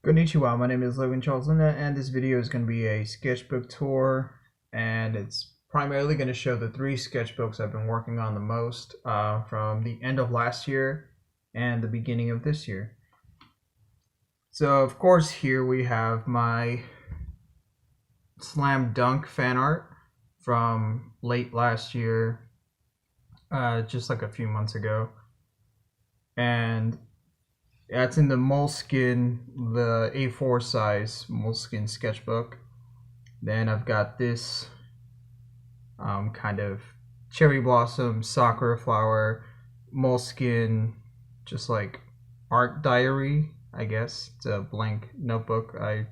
Konnichiwa, my name is Logan Charles Luna, and this video is going to be a sketchbook tour, and it's primarily going to show the three sketchbooks I've been working on the most from the end of last year and the beginning of this year. So of course here we have my Slam Dunk fan art from late last year, just like a few months ago, and it's in the Moleskine, the A4 size Moleskine sketchbook. Then I've got this kind of cherry blossom sakura flower Moleskine, just like art diary, I guess. It's a blank notebook I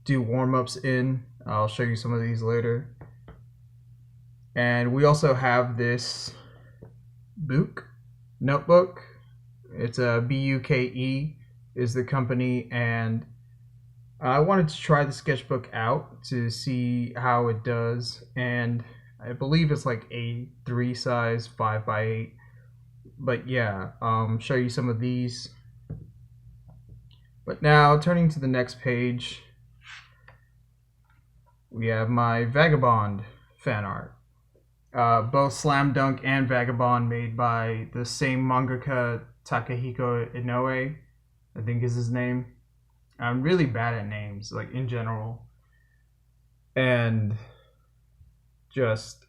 do warm-ups in. I'll show you some of these later. And we also have this book notebook. It's a BUKE is the company, and I wanted to try the sketchbook out to see how it does, and I believe it's like A3 size, 5x8. But yeah, show you some of these. But now turning to the next page, we have my Vagabond fan art. Both Slam Dunk and Vagabond made by the same mangaka, Takehiko Inoue, I think is his name. I'm really bad at names, like in general. And just,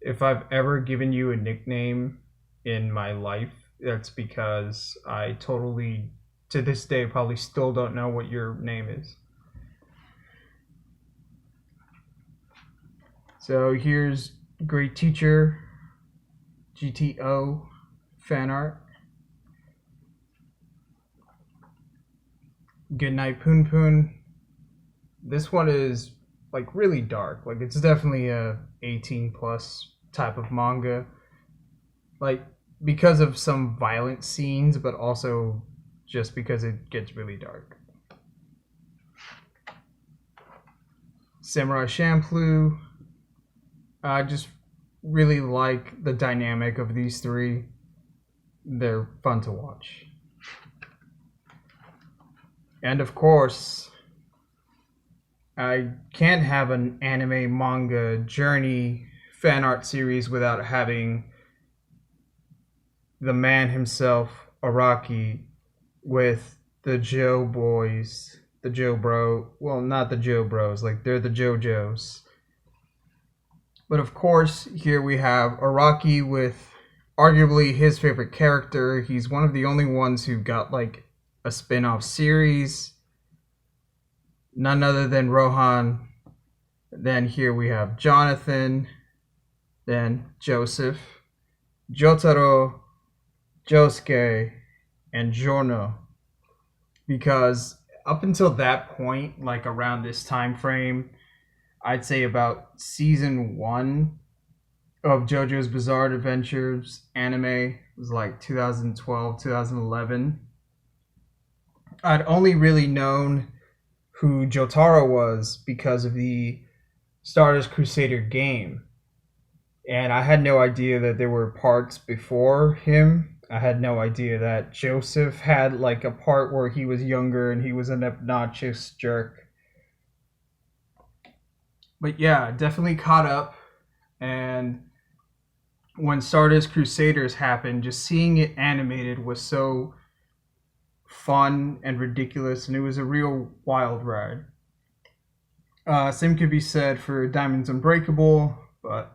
if I've ever given you a nickname in my life, that's because I totally, to this day, probably still don't know what your name is. So here's Great Teacher, GTO fan art. Goodnight Poon Poon. This one is like really dark. Like it's definitely a 18 plus type of manga. Like because of some violent scenes, but also just because it gets really dark. Samurai Champloo. I just really like the dynamic of these three. They're fun to watch. And of course, I can't have an anime manga journey fan art series without having the man himself, Araki, with the Joe boys, the Joe bro, well, not the Joe bros, like they're the JoJos. But of course, here we have Araki with arguably his favorite character. He's one of the only ones who got like a spin-off series, none other than Rohan. Then here we have Jonathan, then Joseph, Jotaro, Josuke, and Giorno. Because up until that point, like around this time frame, I'd say about season 1 of JoJo's Bizarre Adventures anime was like 2012, 2011. I'd only really known who Jotaro was because of the Stardust Crusader game. And I had no idea that there were parts before him. I had no idea that Joseph had like a part where he was younger and he was an obnoxious jerk. But yeah, definitely caught up. And when Stardust Crusaders happened, just seeing it animated was so fun and ridiculous, and it was a real wild ride. Same could be said for Diamonds Unbreakable, but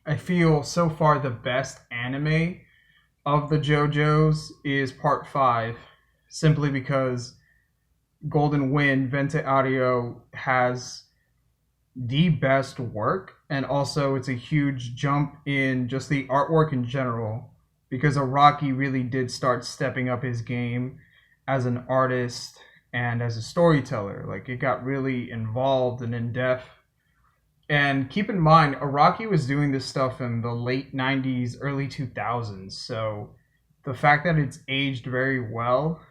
I feel so far the best anime of the JoJo's is Part 5, simply because Golden Wind, Vente Audio has the best work, and also it's a huge jump in just the artwork in general, because Araki really did start stepping up his game as an artist and as a storyteller. Like it got really involved and in-depth. And keep in mind, Araki was doing this stuff in the late 90s, early 2000s. So the fact that it's aged very well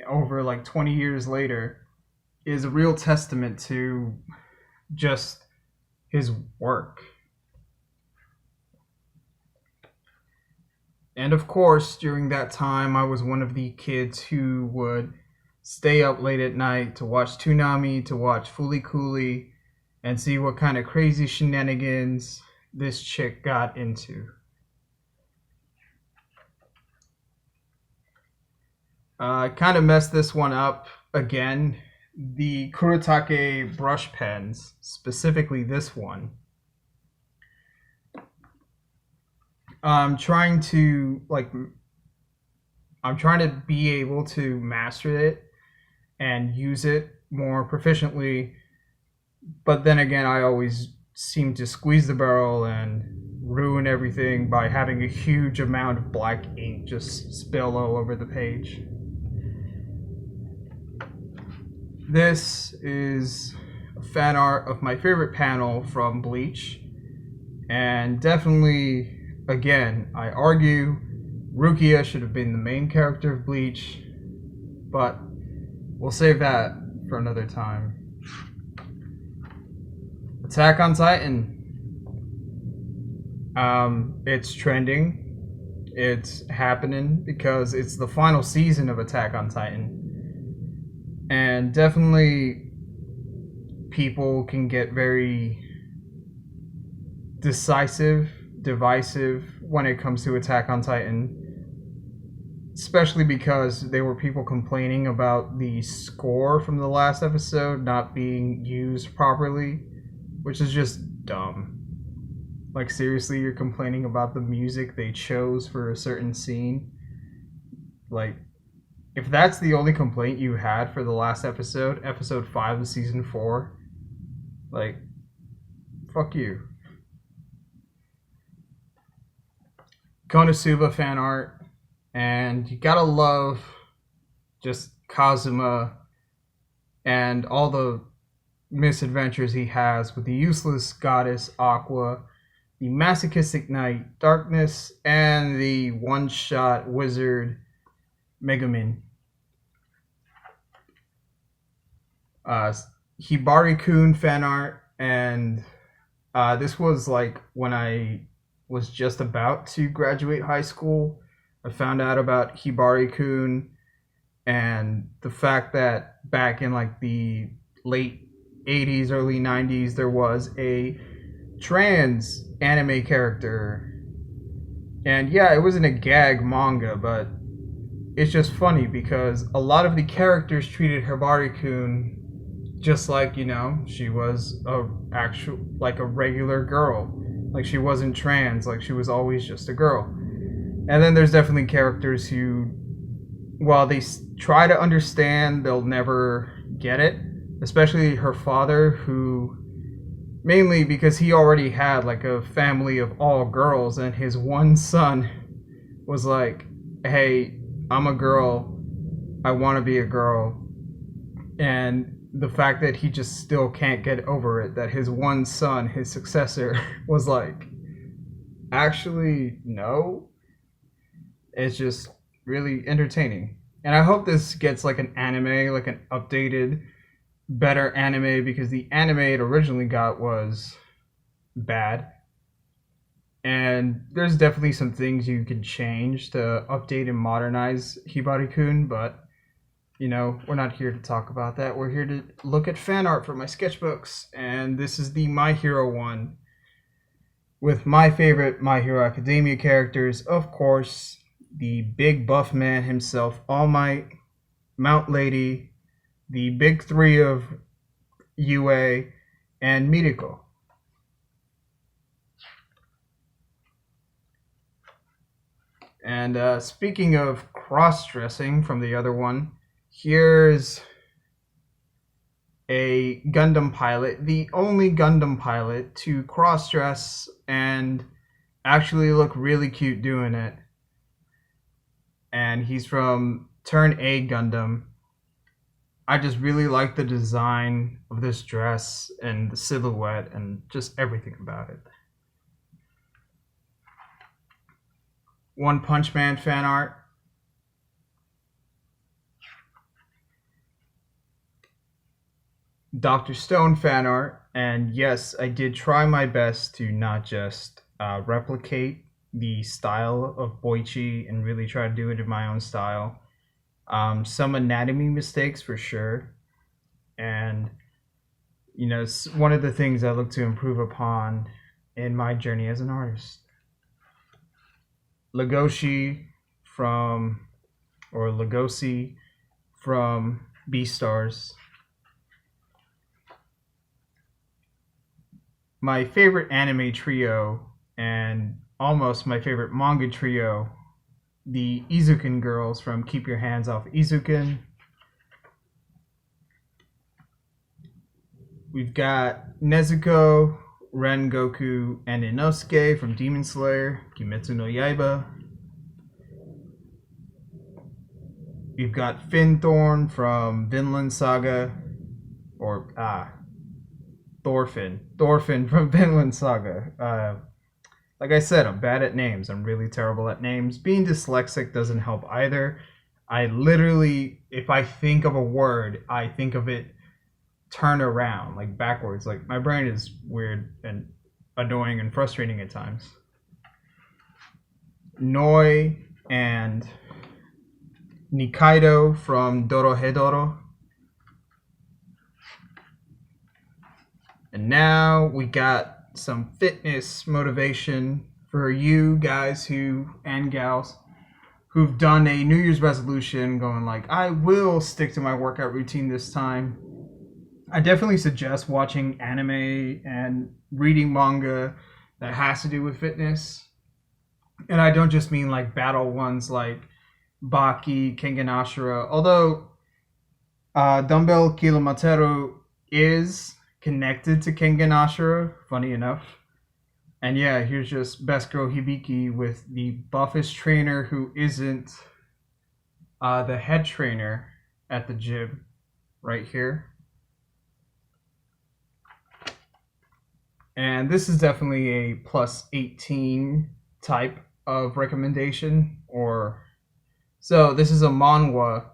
over like 20 years later is a real testament to just his work. And of course, during that time, I was one of the kids who would stay up late at night to watch Toonami, to watch Fooly Cooly, and see what kind of crazy shenanigans this chick got into. I kind of messed this one up again. The Kurotake brush pens, specifically this one, I'm trying to be able to master it and use it more proficiently, but then again, I always seem to squeeze the barrel and ruin everything by having a huge amount of black ink just spill all over the page. This is a fan art of my favorite panel from Bleach, and definitely, again, I argue Rukia should have been the main character of Bleach, but we'll save that for another time. Attack on Titan. It's trending. It's happening because it's the final season of Attack on Titan. And definitely people can get very divisive when it comes to Attack on Titan. Especially because there were people complaining about the score from the last episode not being used properly, which is just dumb. Like, seriously, you're complaining about the music they chose for a certain scene? Like, if that's the only complaint you had for the last episode, episode 5 of season 4, like, fuck you. Konosuba fan art, and you gotta love just Kazuma and all the misadventures he has with the useless goddess Aqua, the masochistic knight Darkness, and the one-shot wizard Megumin. Hibari Kun fan art, and this was like when I was just about to graduate high school. I found out about Hibari Kun and the fact that back in like the late 80s, early 90s, there was a trans anime character. And yeah, it wasn't a gag manga, but it's just funny because a lot of the characters treated Hibari Kun just like, you know, she was a regular girl. Like, she wasn't trans, like she was always just a girl. And then there's definitely characters who, while they try to understand, they'll never get it. Especially her father, who, mainly because he already had like a family of all girls, and his one son was like, hey, I'm a girl, I want to be a girl. And the fact that he just still can't get over it, that his one son, his successor, was like, actually, no. It's just really entertaining. And I hope this gets like an anime, like an updated, better anime, because the anime it originally got was bad. And there's definitely some things you can change to update and modernize Hibari Kun, but you know, we're not here to talk about that. We're here to look at fan art for my sketchbooks, and this is the My Hero one with my favorite My Hero Academia characters, of course, the big buff man himself, All Might, Mount Lady, the big three of UA, and Miriko. And speaking of cross-dressing from the other one, here's a Gundam Pilot, the only Gundam Pilot to cross-dress and actually look really cute doing it. And he's from Turn A Gundam. I just really like the design of this dress and the silhouette and just everything about it. One Punch Man fan art. Dr. Stone fan art, and yes, I did try my best to not just replicate the style of Boichi and really try to do it in my own style. Some anatomy mistakes for sure. And, it's one of the things I look to improve upon in my journey as an artist. Legoshi Legosi from Beastars. My favorite anime trio and almost my favorite manga trio, the Izuken girls from Keep Your Hands Off Izuken. We've got Nezuko, Rengoku, and Inosuke from Demon Slayer, Kimetsu no Yaiba. We've got Finthorn from Vinland Saga, or Thorfinn from Vinland Saga. Like I said, I'm bad at names. I'm really terrible at names. Being dyslexic doesn't help either. I literally, if I think of a word, I think of it turn around, like backwards. Like, my brain is weird and annoying and frustrating at times. Noi and Nikaido from Dorohedoro. And now we got some fitness motivation for you guys and gals who've done a New Year's resolution going like, I will stick to my workout routine this time. I definitely suggest watching anime and reading manga that has to do with fitness. And I don't just mean like battle ones like Baki, Kengan Ashura, although Dumbbell Kilometeru is connected to Kengan Ashura, funny enough. And yeah, here's just Best Girl Hibiki with the buffest trainer who isn't the head trainer at the gym right here. And this is definitely a plus 18 type of recommendation. So this is a manhwa,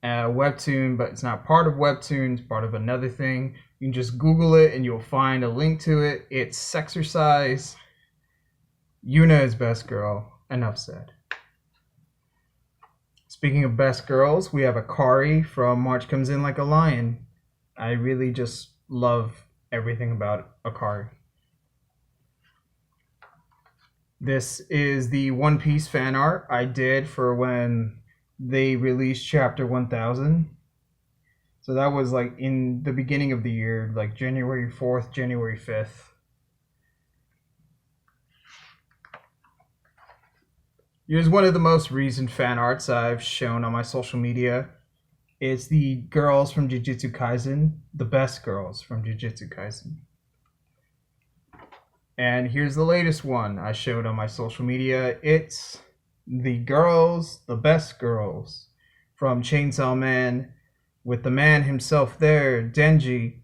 webtoon, but it's not part of webtoon, it's part of another thing. You can just Google it and you'll find a link to it. It's Sexercise. Yuna is best girl. Enough said. Speaking of best girls, we have Akari from March Comes In Like a Lion. I really just love everything about Akari. This is the One Piece fan art I did for when they released Chapter 1000. So that was like in the beginning of the year, like January 4th, January 5th. Here's one of the most recent fan arts I've shown on my social media. It's the girls from Jujutsu Kaisen, the best girls from Jujutsu Kaisen. And here's the latest one I showed on my social media. It's the girls, the best girls from Chainsaw Man, with the man himself there, Denji,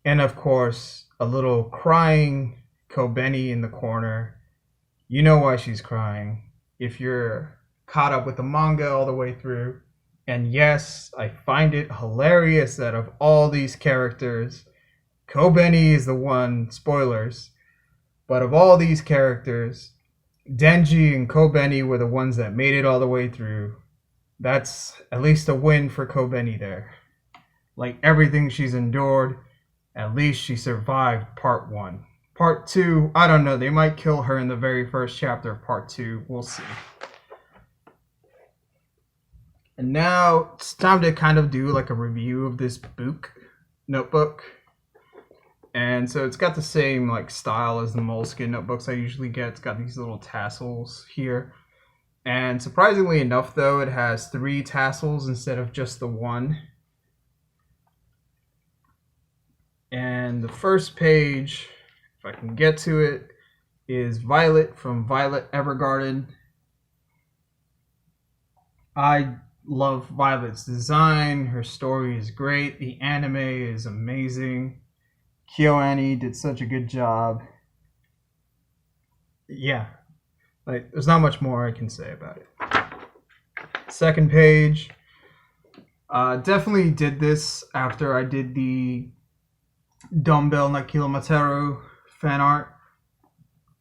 and of course, a little crying Kobeni in the corner. You know why she's crying if you're caught up with the manga all the way through. And yes, I find it hilarious that of all these characters, Kobeni is the one, spoilers, but of all these characters, Denji and Kobeni were the ones that made it all the way through. That's at least a win for Kobeni there. Like everything she's endured, at least she survived part 1. Part 2, I don't know, they might kill her in the very first chapter of part 2, we'll see. And now it's time to kind of do like a review of this book, notebook. And so it's got the same like style as the moleskin notebooks I usually get. It's got these little tassels here. And surprisingly enough though, it has 3 tassels instead of just the 1. And the first page, if I can get to it, is Violet from Violet Evergarden. I love Violet's design. Her story is great. The anime is amazing. KyoAni did such a good job. Yeah, like there's not much more I can say about it. Second page. Definitely did this after I did the Dumbbell Nakilomateru fan art,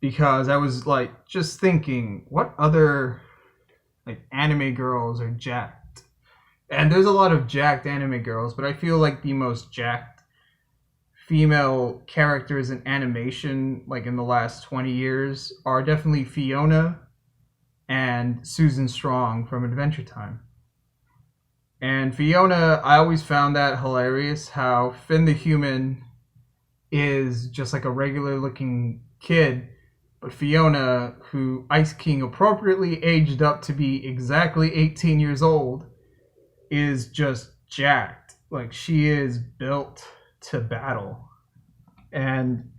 because I was just thinking, what other anime girls are jacked? And there's a lot of jacked anime girls, but I feel like the most jacked female characters in animation, like in the last 20 years, are definitely Fiona and Susan Strong from Adventure Time. And Fiona, I always found that hilarious, how Finn the Human is just like a regular looking kid, but Fiona, who Ice King appropriately aged up to be exactly 18 years old, is just jacked. Like, she is built to battle. And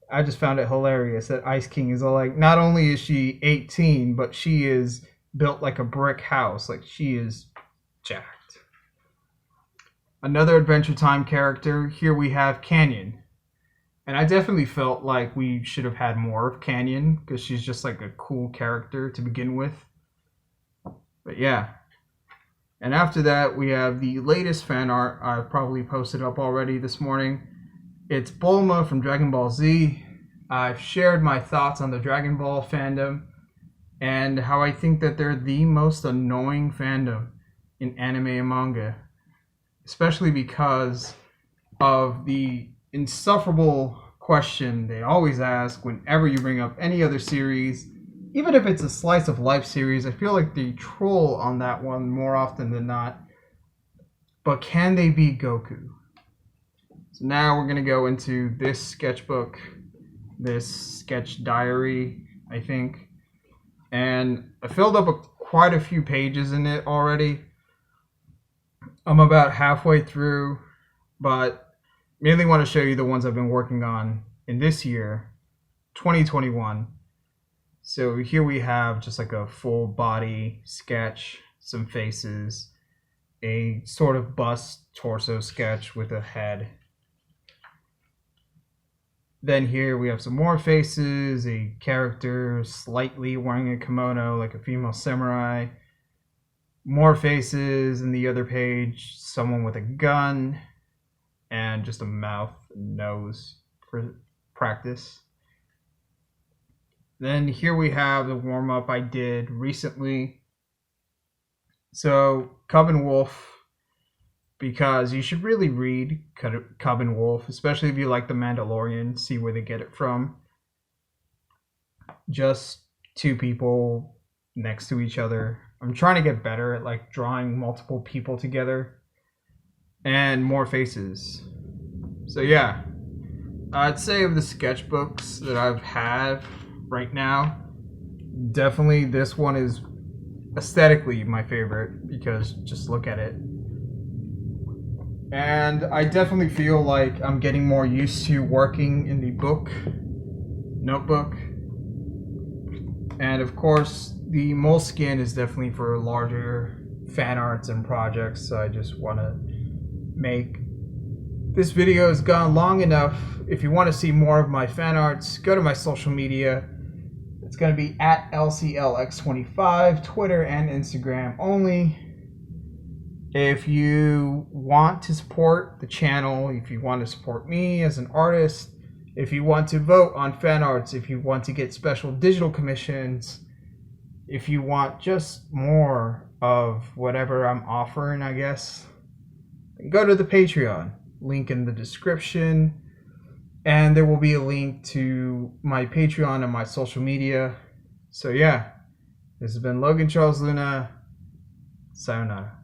I just found it hilarious that Ice King is all like, not only is she 18, but she is built like a brick house. Like, she is jacked. Another Adventure Time character, here we have Canyon. And I definitely felt like we should have had more of Canyon, because she's just like a cool character to begin with. But yeah. And after that, we have the latest fan art I've probably posted up already this morning. It's Bulma from Dragon Ball Z. I've shared my thoughts on the Dragon Ball fandom and how I think that they're the most annoying fandom in anime and manga, especially because of the insufferable question they always ask whenever you bring up any other series. Even if it's a slice of life series, I feel like they troll on that one more often than not. But can they beat Goku? So now we're going to go into this sketchbook, this sketch diary, I think. And I filled up quite a few pages in it already. I'm about halfway through, but mainly want to show you the ones I've been working on in this year, 2021. So here we have just like a full body sketch, some faces, a sort of bust torso sketch with a head. Then here we have some more faces, a character slightly wearing a kimono like a female samurai. More faces in the other page, someone with a gun, and just a mouth and nose for practice. Then here we have the warm-up I did recently. So, Cub and Wolf, because you should really read Cub and Wolf, especially if you like The Mandalorian, see where they get it from. Just two people next to each other. I'm trying to get better at like drawing multiple people together and more faces. So yeah, I'd say of the sketchbooks that I've had right now, definitely this one is aesthetically my favorite, because just look at it. And I definitely feel like I'm getting more used to working in the notebook. And of course, the moleskin is definitely for larger fan arts and projects. So I just want to make this video has gone long enough. If you want to see more of my fan arts, go to my social media. It's going to be at LCLX25, Twitter and Instagram only. If you want to support the channel, if you want to support me as an artist, if you want to vote on fan arts, if you want to get special digital commissions, if you want just more of whatever I'm offering, I guess, go to the Patreon. Link in the description. And there will be a link to my Patreon and my social media. So yeah, this has been Logan Charles Luna. Sayonara.